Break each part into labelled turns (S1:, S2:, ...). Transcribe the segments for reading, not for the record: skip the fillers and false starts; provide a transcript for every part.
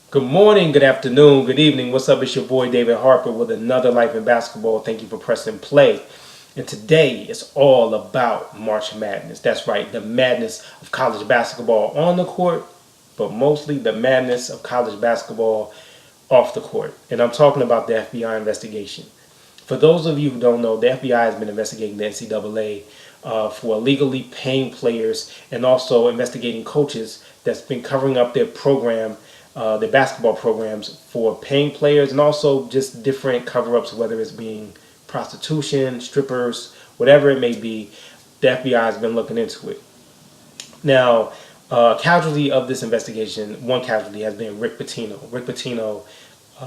S1: Good morning, good afternoon, good evening. What's up? It's your boy David Harper with another Life in Basketball. Thank you for pressing play. And today is all about March Madness. That's right, the madness of college basketball on the court, but mostly the madness of college basketball off the court. And I'm talking about the FBI investigation. For those of you who don't know, the FBI has been investigating the NCAA for illegally paying players and also investigating coaches that's been covering up their program, their basketball programs for paying players and also just different cover-ups, whether it's being prostitution, strippers, whatever it may be. The FBI has been looking into it. Now, casualty of this investigation, one casualty has been Rick Pitino. Rick Pitino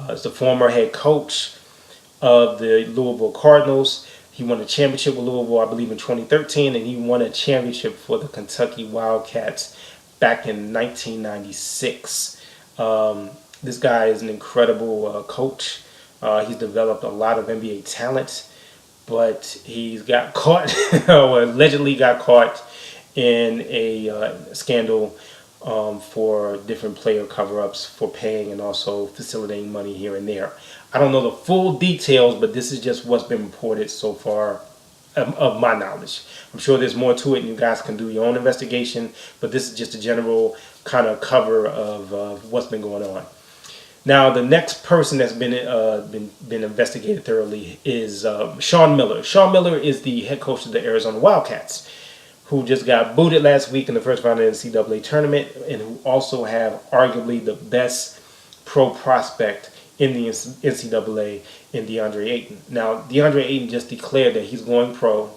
S1: is the former head coach of the Louisville Cardinals. He won a championship with Louisville, I believe, in 2013, and he won a championship for the Kentucky Wildcats back in 1996. This guy is an incredible coach. He's developed a lot of NBA talent, but he's got caught, or allegedly got caught, in a scandal for different player cover-ups for paying and also facilitating money here and there. I don't know the full details, but this is just what's been reported so far of my knowledge. I'm sure there's more to it, and you guys can do your own investigation, but this is just a general kind of cover of what's been going on. Now, the next person that's been investigated thoroughly is Sean Miller. Sean Miller is the head coach of the Arizona Wildcats, who just got booted last week in the first round of the NCAA tournament, and who also have arguably the best pro prospect in the NCAA in DeAndre Ayton. Now, DeAndre Ayton just declared that he's going pro.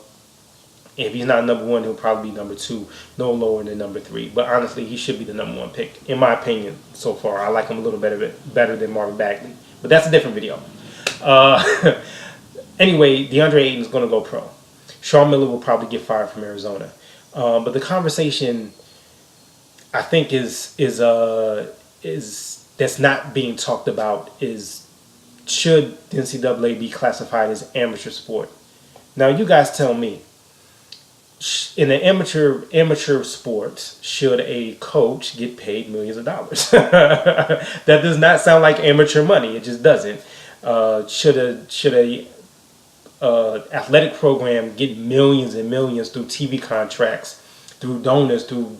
S1: If he's not number one, he'll probably be number two, no lower than number three. But honestly, he should be the number one pick, in my opinion, so far. I like him a little better than Marvin Bagley. But that's a different video. Anyway, DeAndre Ayton is going to go pro. Sean Miller will probably get fired from Arizona. But the conversation, I think, is that's not being talked about is, should the NCAA be classified as amateur sport? Now, you guys tell me. In an amateur sports, should a coach get paid millions of dollars? That does not sound like amateur money. It just doesn't. Should a athletic program get millions and millions through TV contracts, through donors, through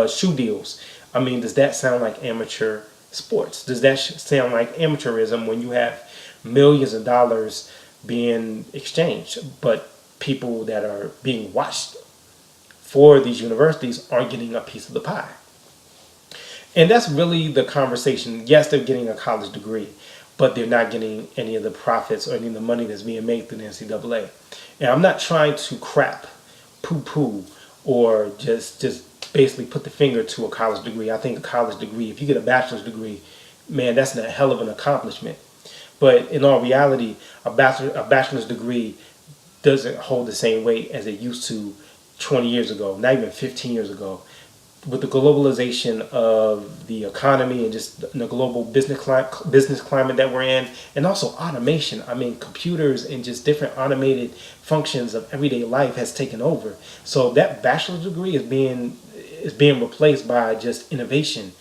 S1: shoe deals? I mean, does that sound like amateur sports? Does that sound like amateurism when you have millions of dollars being exchanged, but people that are being watched for these universities aren't getting a piece of the pie? And that's really the conversation. Yes, they're getting a college degree, but they're not getting any of the profits or any of the money that's being made through the NCAA. And I'm not trying to poo-poo, or just basically put the finger to a college degree. I think a college degree, if you get a bachelor's degree, man, that's a hell of an accomplishment. But in all reality, a bachelor's degree doesn't hold the same weight as it used to 20 years ago, not even 15 years ago. With the globalization of the economy and just the global business climate that we're in, and also automation. I mean, computers and just different automated functions of everyday life has taken over. So that bachelor's degree is being replaced by just innovation.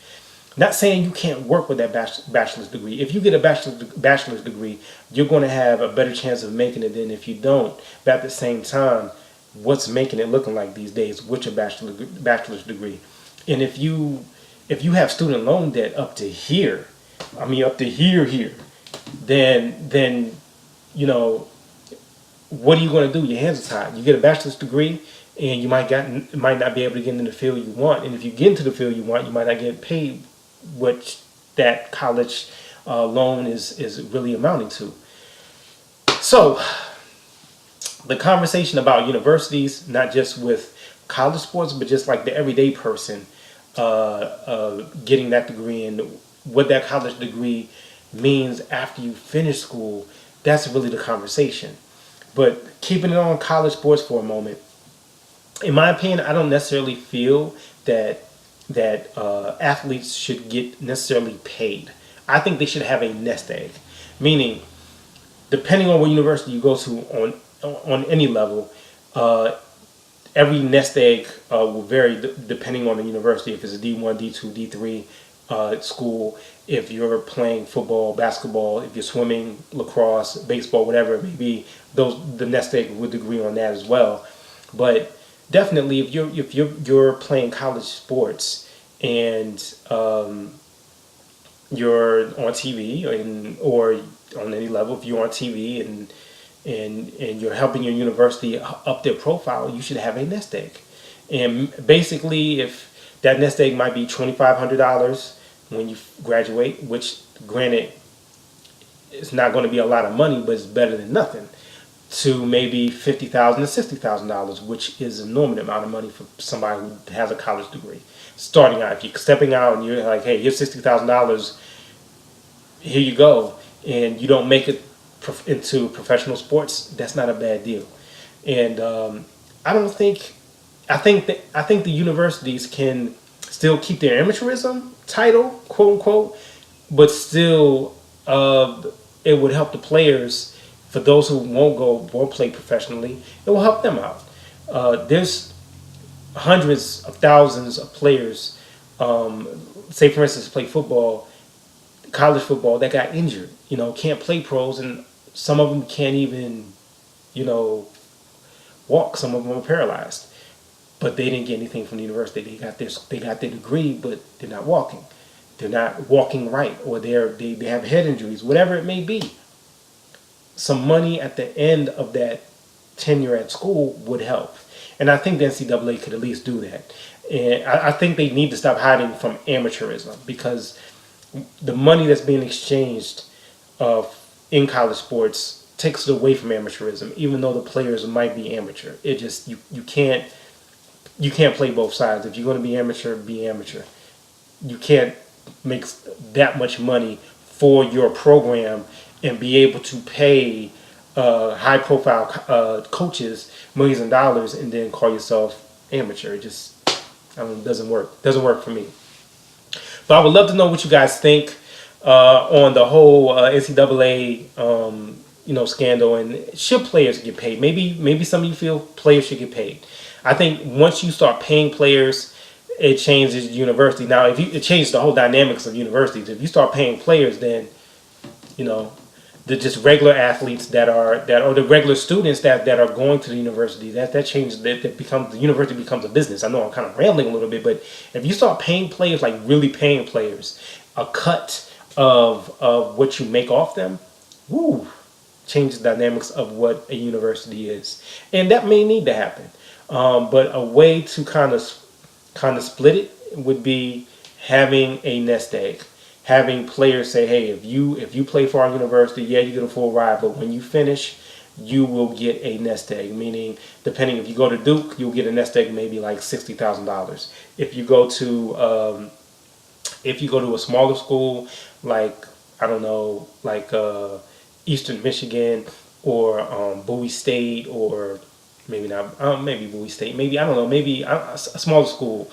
S1: Not saying you can't work with that bachelor's degree. If you get a bachelor's degree, you're going to have a better chance of making it than if you don't. But at the same time, what's making it looking like these days with your bachelor's degree? And if you have student loan debt up to here, I mean up to here, then you know, what are you going to do? Your hands are tied. You get a bachelor's degree, and you might not be able to get into the field you want. And if you get into the field you want, you might not get paid what that college loan is really amounting to. So the conversation about universities, not just with college sports, but just like the everyday person getting that degree and what that college degree means after you finish school, that's really the conversation. But keeping it on college sports for a moment, in my opinion, I don't necessarily feel that athletes should get necessarily paid. I think they should have a nest egg, meaning depending on what university you go to on any level, every nest egg will vary depending on the university. If it's a D1, D2, D3, school. If you're playing football, basketball, if you're swimming, lacrosse, baseball, whatever it may be, the nest egg would agree on that as well. But definitely, if you're playing college sports and you're on TV or on any level, if you're on TV and you're helping your university up their profile, you should have a nest egg. And basically, if that nest egg might be $2,500 when you graduate, which granted, it's not going to be a lot of money, but it's better than nothing, to maybe $50,000 to $60,000, which is an enormous amount of money for somebody who has a college degree. Starting out, if you're stepping out and you're like, hey, here's $60,000, here you go, and you don't make it into professional sports, that's not a bad deal. And I don't think, I think the universities can still keep their amateurism title, quote unquote, but still it would help the players. For those who won't play professionally, it will help them out. There's hundreds of thousands of players, say for instance, play football, college football, that got injured. Can't play pros, and some of them can't even, you know, walk. Some of them are paralyzed, but they didn't get anything from the university. They got their degree, but they're not walking. They're not walking right, or they have head injuries, whatever it may be. Some money at the end of that tenure at school would help. And I think the NCAA could at least do that. And I think they need to stop hiding from amateurism, because the money that's being exchanged in college sports takes it away from amateurism, even though the players might be amateur. It just, you can't play both sides. If you're going to be amateur, be amateur. You can't make that much money for your program and be able to pay high-profile coaches millions of dollars and then call yourself amateur. It just, doesn't work. Doesn't work for me. But I would love to know what you guys think on the whole NCAA scandal, and should players get paid? Maybe some of you feel players should get paid. I think once you start paying players, it changes university. Now, it changes the whole dynamics of universities. If you start paying players, then the just regular athletes or the regular students that are going to the university, that changes. That becomes, the university becomes a business. I know I'm kind of rambling a little bit, but if you start paying players, like really paying players a cut of what you make off them, woo, changes the dynamics of what a university is, and that may need to happen. But a way to kind of split it would be having a nest egg. Having players say, hey, if you play for our university, yeah, you get a full ride, but when you finish, you will get a nest egg. Meaning, depending, if you go to Duke, you'll get a nest egg, maybe like $60,000. If you go to a smaller school, like, I don't know, like Eastern Michigan or Bowie State, or maybe not, maybe Bowie State, maybe, I don't know, maybe a smaller school.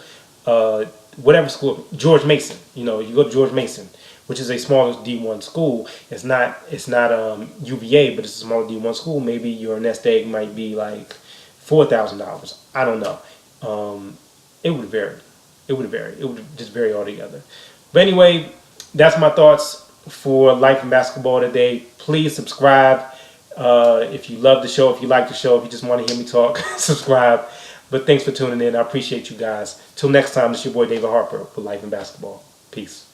S1: Whatever school, George Mason. You go to George Mason, which is a smaller D1 school. It's not UVA, but it's a smaller D1 school. Maybe your nest egg might be like $4,000. I don't know. It would vary. It would just vary altogether. But anyway, that's my thoughts for Life in Basketball today. Please subscribe if you love the show, if you like the show, if you just want to hear me talk, subscribe. But thanks for tuning in. I appreciate you guys. Till next time, this is your boy David Harper with Life in Basketball. Peace.